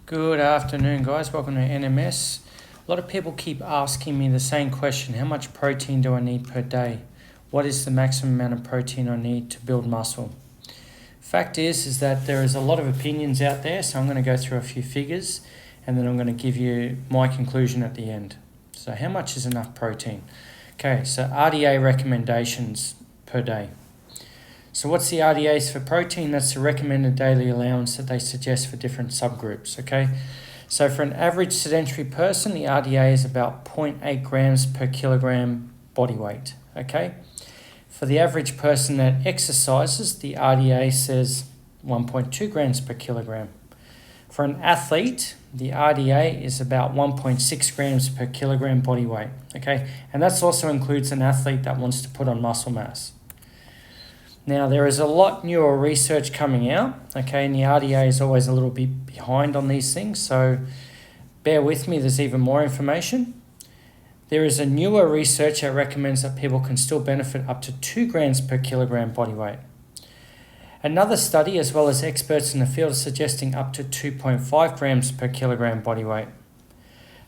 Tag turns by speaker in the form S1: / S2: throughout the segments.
S1: Good afternoon, guys. Welcome to NMS. A lot of people keep asking me the same question: how much protein do I need per day? What is the maximum amount of protein I need to build muscle? Fact is that there is a lot of opinions out there, so I'm going to go through a few figures and then I'm going to give you my conclusion at the end. So how much is enough protein? Okay, so RDA recommendations per day. So what's the RDAs for protein? That's the recommended daily allowance that they suggest for different subgroups, okay? So for an average sedentary person, the RDA is about 0.8 grams per kilogram body weight, okay? For the average person that exercises, the RDA says 1.2 grams per kilogram. For an athlete, the RDA is about 1.6 grams per kilogram body weight, okay? And that also includes an athlete that wants to put on muscle mass. Now, there is a lot newer research coming out, okay, and the RDA is always a little bit behind on these things, so bear with me, there's even more information. There is a newer research that recommends that people can still benefit up to 2 grams per kilogram body weight. Another study, as well as experts in the field, are suggesting up to 2.5 grams per kilogram body weight.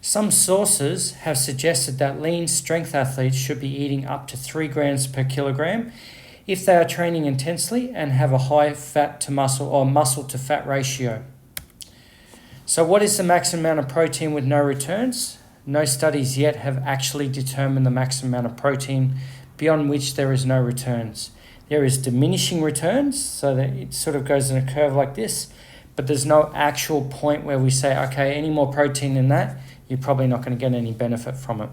S1: Some sources have suggested that lean strength athletes should be eating up to 3 grams per kilogram if they are training intensely and have a high fat to muscle or muscle to fat ratio. So what is the maximum amount of protein with no returns? No studies yet have actually determined the maximum amount of protein beyond which there is no returns. There is diminishing returns, so that it sort of goes in a curve like this, but there's no actual point where we say, okay, any more protein than that, you're probably not going to get any benefit from it.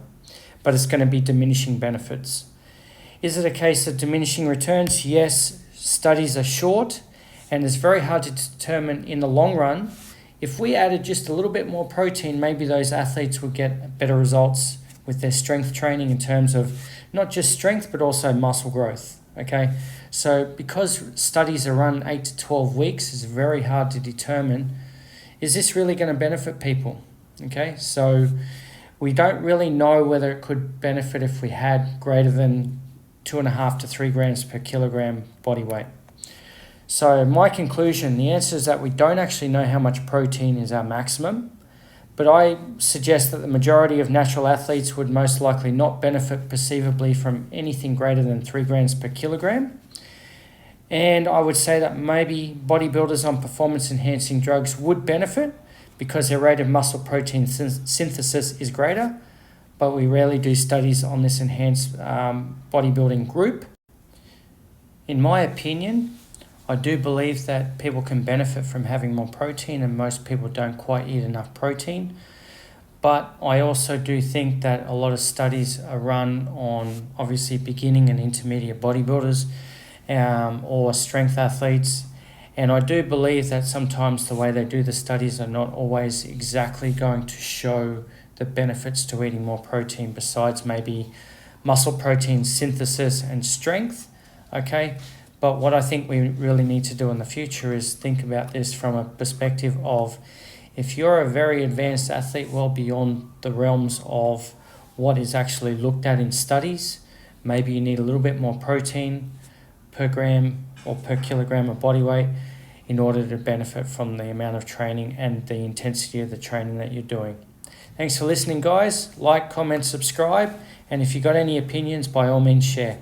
S1: But it's going to be diminishing benefits. Is it a case of diminishing returns? Yes, studies are short, and it's very hard to determine in the long run. If we added just a little bit more protein, maybe those athletes would get better results with their strength training in terms of not just strength, but also muscle growth, okay? So because studies are run 8 to 12 weeks, it's very hard to determine, is this really going to benefit people, okay? So we don't really know whether it could benefit if we had greater than 2.5 to 3 grams per kilogram body weight. So my conclusion, the answer is that we don't actually know how much protein is our maximum, but I suggest that the majority of natural athletes would most likely not benefit perceivably from anything greater than 3 grams per kilogram. And I would say that maybe bodybuilders on performance-enhancing drugs would benefit because their rate of muscle protein synthesis is greater, but we rarely do studies on this enhanced bodybuilding group. In my opinion, I do believe that people can benefit from having more protein, and most people don't quite eat enough protein. But I also do think that a lot of studies are run on obviously beginning and intermediate bodybuilders or strength athletes. And I do believe that sometimes the way they do the studies are not always exactly going to show the benefits to eating more protein besides maybe muscle protein synthesis and strength, okay? But what I think we really need to do in the future is think about this from a perspective of if you're a very advanced athlete, well beyond the realms of what is actually looked at in studies, maybe you need a little bit more protein per gram or per kilogram of body weight in order to benefit from the amount of training and the intensity of the training that you're doing. Thanks for listening, guys. Like, comment, subscribe, and if you've got any opinions, by all means share.